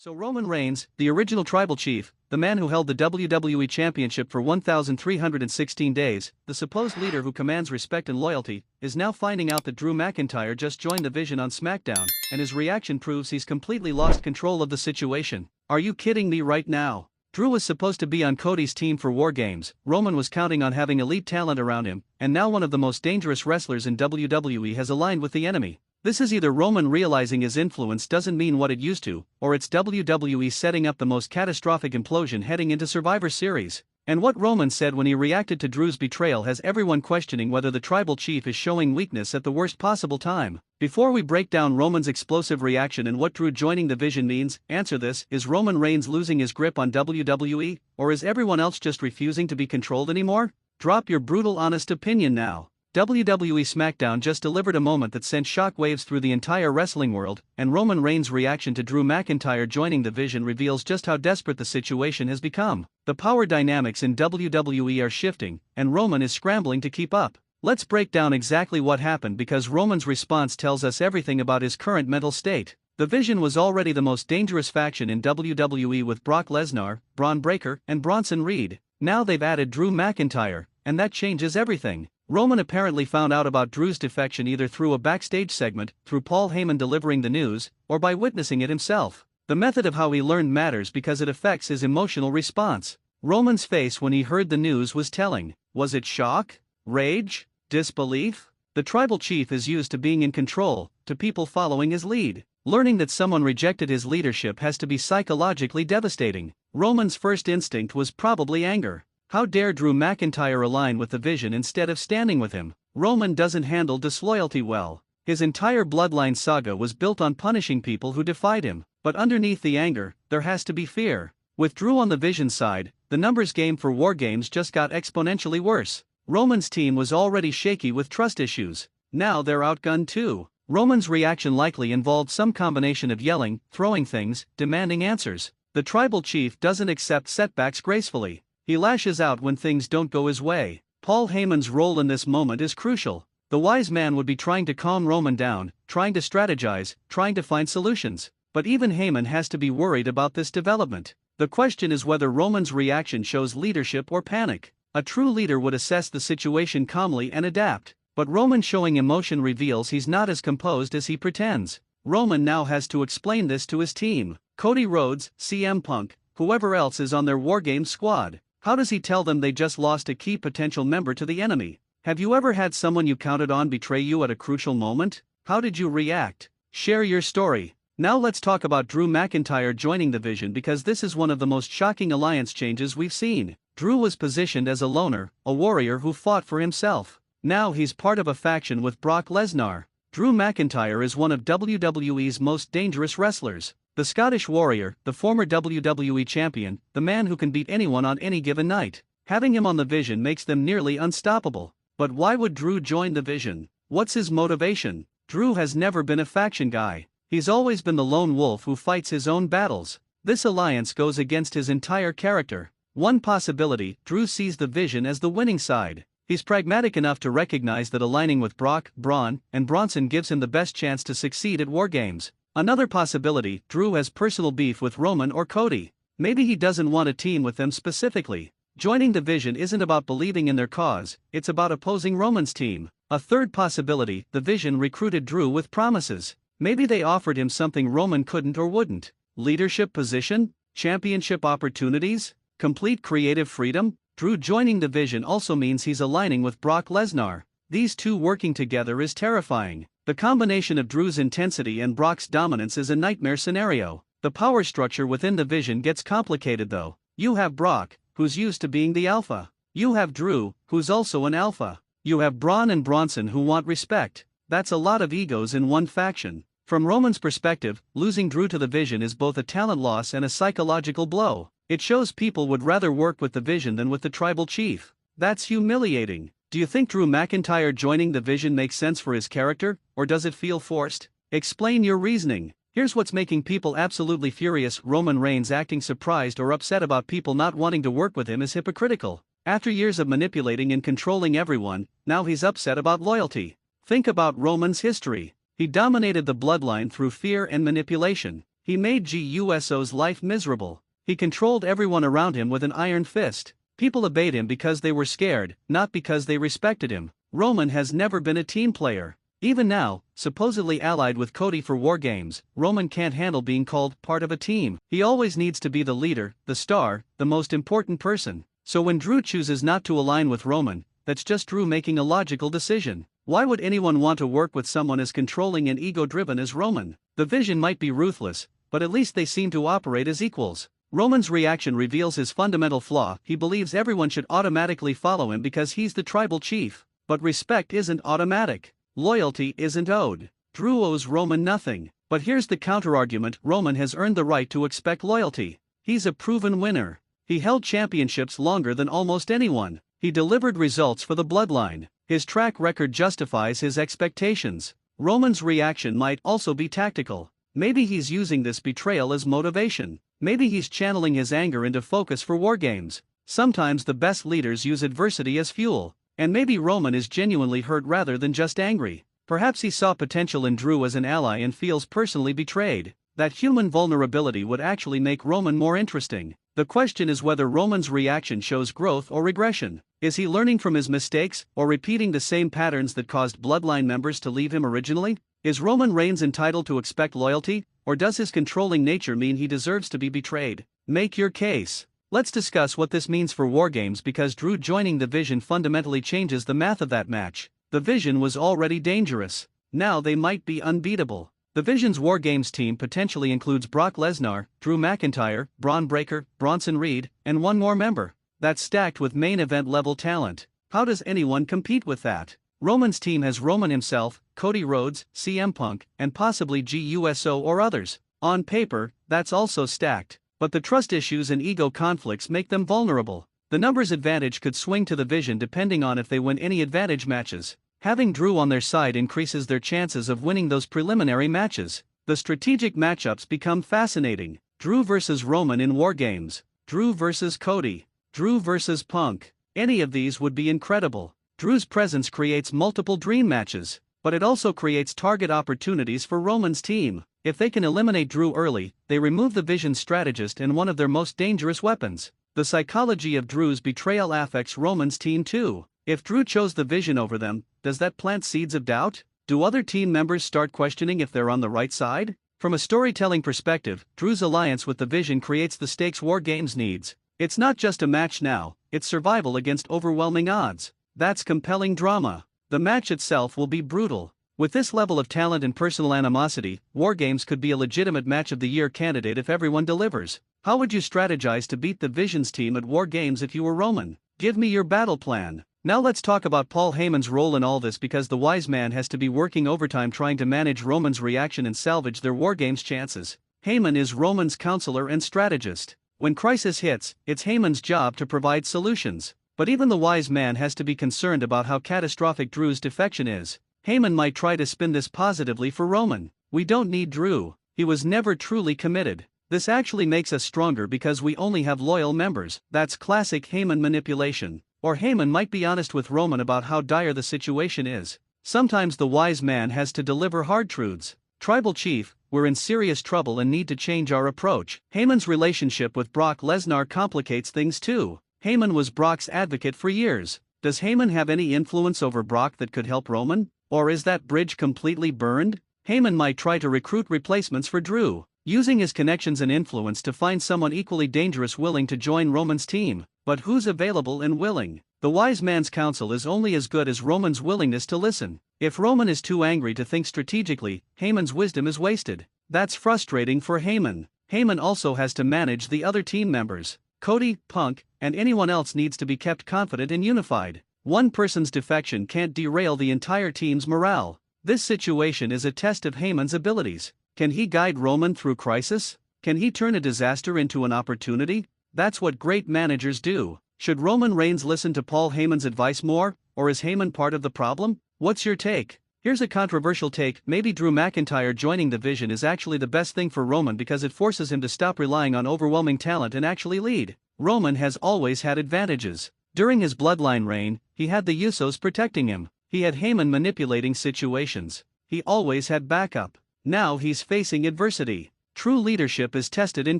So Roman Reigns, the original tribal chief, the man who held the WWE Championship for 1,316 days, the supposed leader who commands respect and loyalty, is now finding out that Drew McIntyre just joined the Vision on SmackDown, and his reaction proves he's completely lost control of the situation. Are you kidding me right now? Drew was supposed to be on Cody's team for WarGames, Roman was counting on having elite talent around him, and now one of the most dangerous wrestlers in WWE has aligned with the enemy. This is either Roman realizing his influence doesn't mean what it used to, or it's WWE setting up the most catastrophic implosion heading into Survivor Series. And what Roman said when he reacted to Drew's betrayal has everyone questioning whether the tribal chief is showing weakness at the worst possible time. Before we break down Roman's explosive reaction and what Drew joining the Vision means, answer this: is Roman Reigns losing his grip on WWE, or is everyone else just refusing to be controlled anymore? Drop your brutal honest opinion now. WWE SmackDown just delivered a moment that sent shockwaves through the entire wrestling world, and Roman Reigns' reaction to Drew McIntyre joining the Vision reveals just how desperate the situation has become. The power dynamics in WWE are shifting, and Roman is scrambling to keep up. Let's break down exactly what happened because Roman's response tells us everything about his current mental state. The Vision was already the most dangerous faction in WWE with Brock Lesnar, Bron Breakker, and Bronson Reed. Now they've added Drew McIntyre, and that changes everything. Roman apparently found out about Drew's defection either through a backstage segment, through Paul Heyman delivering the news, or by witnessing it himself. The method of how he learned matters because it affects his emotional response. Roman's face when he heard the news was telling. Was it shock? Rage? Disbelief? The tribal chief is used to being in control, to people following his lead. Learning that someone rejected his leadership has to be psychologically devastating. Roman's first instinct was probably anger. How dare Drew McIntyre align with the Vision instead of standing with him? Roman doesn't handle disloyalty well. His entire bloodline saga was built on punishing people who defied him, but underneath the anger, there has to be fear. With Drew on the Vision side, the numbers game for WarGames just got exponentially worse. Roman's team was already shaky with trust issues. Now they're outgunned too. Roman's reaction likely involved some combination of yelling, throwing things, demanding answers. The tribal chief doesn't accept setbacks gracefully. He lashes out when things don't go his way. Paul Heyman's role in this moment is crucial. The wise man would be trying to calm Roman down, trying to strategize, trying to find solutions. But even Heyman has to be worried about this development. The question is whether Roman's reaction shows leadership or panic. A true leader would assess the situation calmly and adapt. But Roman showing emotion reveals he's not as composed as he pretends. Roman now has to explain this to his team. Cody Rhodes, CM Punk, whoever else is on their WarGames squad. How does he tell them they just lost a key potential member to the enemy? Have you ever had someone you counted on betray you at a crucial moment? How did you react? Share your story. Now let's talk about Drew McIntyre joining the Vision because this is one of the most shocking alliance changes we've seen. Drew was positioned as a loner, a warrior who fought for himself. Now he's part of a faction with Brock Lesnar. Drew McIntyre is one of WWE's most dangerous wrestlers. The Scottish Warrior, the former WWE champion, the man who can beat anyone on any given night. Having him on the Vision makes them nearly unstoppable. But why would Drew join the Vision? What's his motivation? Drew has never been a faction guy. He's always been the lone wolf who fights his own battles. This alliance goes against his entire character. One possibility: Drew sees the Vision as the winning side. He's pragmatic enough to recognize that aligning with Brock, Bron, and Bronson gives him the best chance to succeed at WarGames. Another possibility: Drew has personal beef with Roman or Cody. Maybe he doesn't want to team with them specifically. Joining the Vision isn't about believing in their cause, it's about opposing Roman's team. A third possibility: the Vision recruited Drew with promises. Maybe they offered him something Roman couldn't or wouldn't. Leadership position? Championship opportunities? Complete creative freedom? Drew joining the Vision also means he's aligning with Brock Lesnar. These two working together is terrifying. The combination of Drew's intensity and Brock's dominance is a nightmare scenario. The power structure within the Vision gets complicated though. You have Brock, who's used to being the alpha. You have Drew, who's also an alpha. You have Bron and Bronson who want respect. That's a lot of egos in one faction. From Roman's perspective, losing Drew to the Vision is both a talent loss and a psychological blow. It shows people would rather work with the Vision than with the tribal chief. That's humiliating. Do you think Drew McIntyre joining the Vision makes sense for his character, or does it feel forced? Explain your reasoning. Here's what's making people absolutely furious: Roman Reigns acting surprised or upset about people not wanting to work with him is hypocritical. After years of manipulating and controlling everyone, now he's upset about loyalty. Think about Roman's history. He dominated the bloodline through fear and manipulation. He made Jey Uso's life miserable. He controlled everyone around him with an iron fist. People obeyed him because they were scared, not because they respected him. Roman has never been a team player. Even now, supposedly allied with Cody for WarGames, Roman can't handle being called part of a team. He always needs to be the leader, the star, the most important person. So when Drew chooses not to align with Roman, that's just Drew making a logical decision. Why would anyone want to work with someone as controlling and ego-driven as Roman? The Vision might be ruthless, but at least they seem to operate as equals. Roman's reaction reveals his fundamental flaw. He believes everyone should automatically follow him because he's the tribal chief. But respect isn't automatic. Loyalty isn't owed. Drew owes Roman nothing. But here's the counterargument: Roman has earned the right to expect loyalty. He's a proven winner. He held championships longer than almost anyone. He delivered results for the bloodline. His track record justifies his expectations. Roman's reaction might also be tactical. Maybe he's using this betrayal as motivation. Maybe he's channeling his anger into focus for WarGames. Sometimes the best leaders use adversity as fuel. And maybe Roman is genuinely hurt rather than just angry. Perhaps he saw potential in Drew as an ally and feels personally betrayed. That human vulnerability would actually make Roman more interesting. The question is whether Roman's reaction shows growth or regression. Is he learning from his mistakes, or repeating the same patterns that caused bloodline members to leave him originally? Is Roman Reigns entitled to expect loyalty, or does his controlling nature mean he deserves to be betrayed? Make your case. Let's discuss what this means for WarGames, because Drew joining the Vision fundamentally changes the math of that match. The Vision was already dangerous. Now they might be unbeatable. The Vision's WarGames team potentially includes Brock Lesnar, Drew McIntyre, Bron Breakker, Bronson Reed, and one more member. That's stacked with main event level talent. How does anyone compete with that? Roman's team has Roman himself, Cody Rhodes, CM Punk, and possibly Jey Uso or others. On paper, that's also stacked. But the trust issues and ego conflicts make them vulnerable. The numbers advantage could swing to the Vision depending on if they win any advantage matches. Having Drew on their side increases their chances of winning those preliminary matches. The strategic matchups become fascinating. Drew versus Roman in WarGames. Drew versus Cody. Drew versus Punk. Any of these would be incredible. Drew's presence creates multiple dream matches, but it also creates target opportunities for Roman's team. If they can eliminate Drew early, they remove the Vision strategist and one of their most dangerous weapons. The psychology of Drew's betrayal affects Roman's team too. If Drew chose the Vision over them, does that plant seeds of doubt? Do other team members start questioning if they're on the right side? From a storytelling perspective, Drew's alliance with the Vision creates the stakes WarGames needs. It's not just a match now, it's survival against overwhelming odds. That's compelling drama. The match itself will be brutal. With this level of talent and personal animosity, WarGames could be a legitimate Match of the Year candidate if everyone delivers. How would you strategize to beat the Vision's team at WarGames if you were Roman? Give me your battle plan. Now let's talk about Paul Heyman's role in all this, because the wise man has to be working overtime trying to manage Roman's reaction and salvage their WarGames chances. Heyman is Roman's counselor and strategist. When crisis hits, it's Heyman's job to provide solutions. But even the wise man has to be concerned about how catastrophic Drew's defection is. Heyman might try to spin this positively for Roman. We don't need Drew. He was never truly committed. This actually makes us stronger because we only have loyal members. That's classic Heyman manipulation. Or Heyman might be honest with Roman about how dire the situation is. Sometimes the wise man has to deliver hard truths. Tribal Chief, we're in serious trouble and need to change our approach. Heyman's relationship with Brock Lesnar complicates things too. Heyman was Brock's advocate for years. Does Heyman have any influence over Brock that could help Roman? Or is that bridge completely burned? Heyman might try to recruit replacements for Drew, using his connections and influence to find someone equally dangerous willing to join Roman's team. But who's available and willing? The wise man's counsel is only as good as Roman's willingness to listen. If Roman is too angry to think strategically, Heyman's wisdom is wasted. That's frustrating for Heyman. Heyman also has to manage the other team members. Cody, Punk, and anyone else needs to be kept confident and unified. One person's defection can't derail the entire team's morale. This situation is a test of Heyman's abilities. Can he guide Roman through crisis? Can he turn a disaster into an opportunity? That's what great managers do. Should Roman Reigns listen to Paul Heyman's advice more, or is Heyman part of the problem? What's your take? Here's a controversial take: maybe Drew McIntyre joining the Vision is actually the best thing for Roman because it forces him to stop relying on overwhelming talent and actually lead. Roman has always had advantages. During his bloodline reign, he had the Usos protecting him. He had Heyman manipulating situations. He always had backup. Now he's facing adversity. True leadership is tested in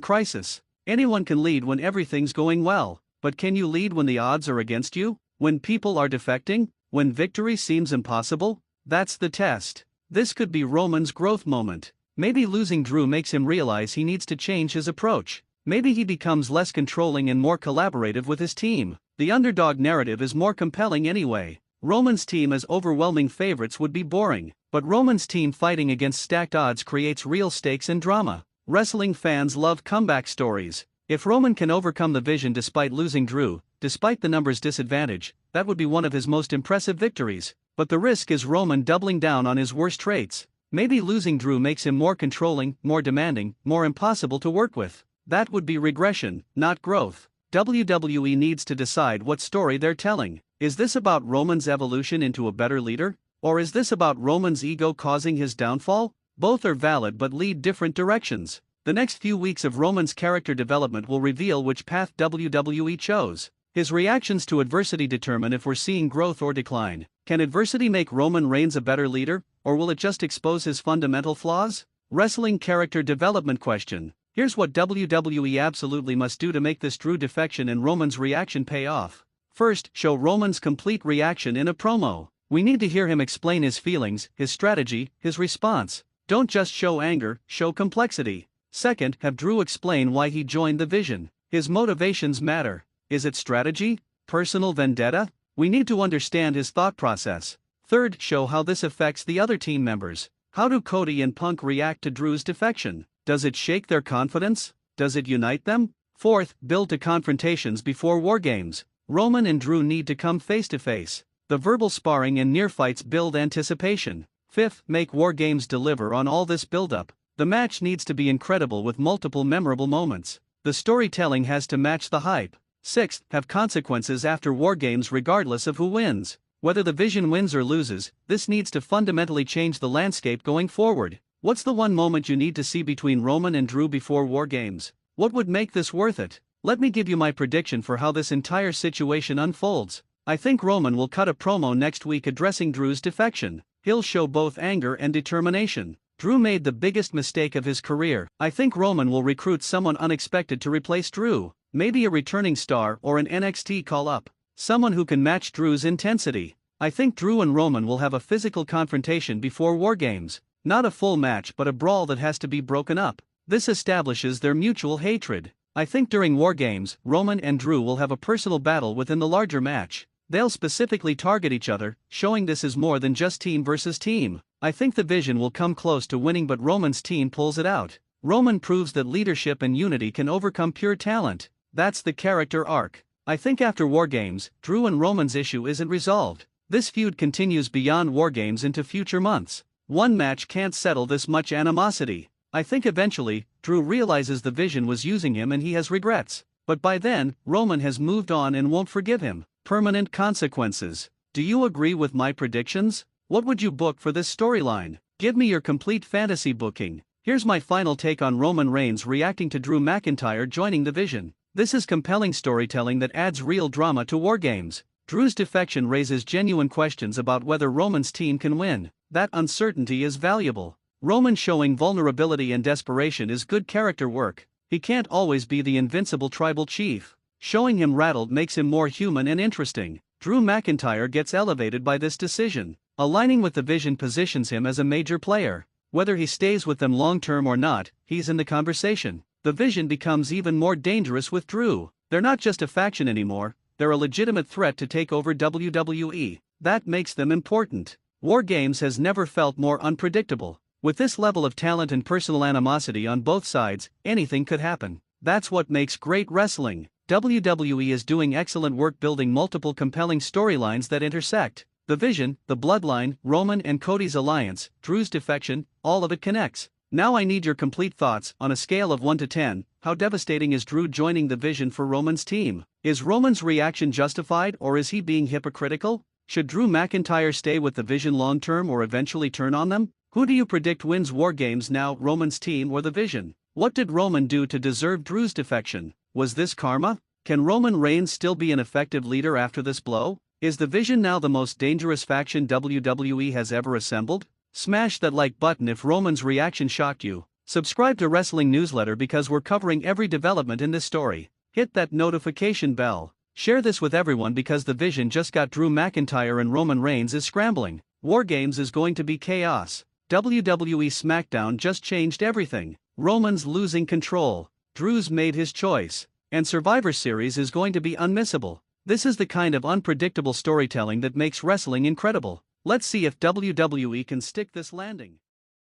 crisis. Anyone can lead when everything's going well, but can you lead when the odds are against you? When people are defecting? When victory seems impossible? That's the test. This could be Roman's growth moment. Maybe losing Drew makes him realize he needs to change his approach. Maybe he becomes less controlling and more collaborative with his team. The underdog narrative is more compelling anyway. Roman's team as overwhelming favorites would be boring, but Roman's team fighting against stacked odds creates real stakes and drama. Wrestling fans love comeback stories. If Roman can overcome the Vision despite losing Drew, despite the numbers disadvantage, that would be one of his most impressive victories. But the risk is Roman doubling down on his worst traits. Maybe losing Drew makes him more controlling, more demanding, more impossible to work with. That would be regression, not growth. WWE needs to decide what story they're telling. Is this about Roman's evolution into a better leader? Or is this about Roman's ego causing his downfall? Both are valid but lead different directions. The next few weeks of Roman's character development will reveal which path WWE chose. His reactions to adversity determine if we're seeing growth or decline. Can adversity make Roman Reigns a better leader, or will it just expose his fundamental flaws? Wrestling character development question. Here's what WWE absolutely must do to make this Drew defection and Roman's reaction pay off. First, show Roman's complete reaction in a promo. We need to hear him explain his feelings, his strategy, his response. Don't just show anger, show complexity. Second, have Drew explain why he joined the Vision. His motivations matter. Is it strategy? Personal vendetta? We need to understand his thought process. Third, show how this affects the other team members. How do Cody and Punk react to Drew's defection? Does it shake their confidence? Does it unite them? Fourth, build to confrontations before WarGames. Roman and Drew need to come face to face. The verbal sparring and near fights build anticipation. Fifth, make WarGames deliver on all this build-up. The match needs to be incredible with multiple memorable moments. The storytelling has to match the hype. Sixth, have consequences after WarGames regardless of who wins. Whether the Vision wins or loses, this needs to fundamentally change the landscape going forward. What's the one moment you need to see between Roman and Drew before WarGames? What would make this worth it? Let me give you my prediction for how this entire situation unfolds. I think Roman will cut a promo next week addressing Drew's defection. He'll show both anger and determination. Drew made the biggest mistake of his career. I think Roman will recruit someone unexpected to replace Drew. Maybe a returning star or an NXT call-up. Someone who can match Drew's intensity. I think Drew and Roman will have a physical confrontation before WarGames. Not a full match but a brawl that has to be broken up. This establishes their mutual hatred. I think during WarGames, Roman and Drew will have a personal battle within the larger match. They'll specifically target each other, showing this is more than just team versus team. I think the Vision will come close to winning but Roman's team pulls it out. Roman proves that leadership and unity can overcome pure talent. That's the character arc. I think after WarGames, Drew and Roman's issue isn't resolved. This feud continues beyond WarGames into future months. One match can't settle this much animosity. I think eventually, Drew realizes the Vision was using him and he has regrets. But by then, Roman has moved on and won't forgive him. Permanent consequences. Do you agree with my predictions? What would you book for this storyline? Give me your complete fantasy booking. Here's my final take on Roman Reigns reacting to Drew McIntyre joining the Vision. This is compelling storytelling that adds real drama to WarGames. Drew's defection raises genuine questions about whether Roman's team can win. That uncertainty is valuable. Roman showing vulnerability and desperation is good character work. He can't always be the invincible tribal chief. Showing him rattled makes him more human and interesting. Drew McIntyre gets elevated by this decision. Aligning with the Vision positions him as a major player. Whether he stays with them long-term or not, he's in the conversation. The Vision becomes even more dangerous with Drew. They're not just a faction anymore, they're a legitimate threat to take over WWE. That makes them important. WarGames has never felt more unpredictable. With this level of talent and personal animosity on both sides, anything could happen. That's what makes great wrestling. WWE is doing excellent work building multiple compelling storylines that intersect. The Vision, the Bloodline, Roman and Cody's alliance, Drew's defection, all of it connects. Now I need your complete thoughts. On a scale of 1 to 10, how devastating is Drew joining the Vision for Roman's team? Is Roman's reaction justified or is he being hypocritical? Should Drew McIntyre stay with the Vision long-term or eventually turn on them? Who do you predict wins WarGames now, Roman's team or the Vision? What did Roman do to deserve Drew's defection? Was this karma? Can Roman Reigns still be an effective leader after this blow? Is the Vision now the most dangerous faction WWE has ever assembled? Smash that like button if Roman's reaction shocked you. Subscribe to Wrestling Newsletter because we're covering every development in this story. Hit that notification bell. Share this with everyone because the Vision just got Drew McIntyre and Roman Reigns is scrambling. WarGames is going to be chaos. WWE SmackDown just changed everything. Roman's losing control. Drew's made his choice. And Survivor Series is going to be unmissable. This is the kind of unpredictable storytelling that makes wrestling incredible. Let's see if WWE can stick this landing.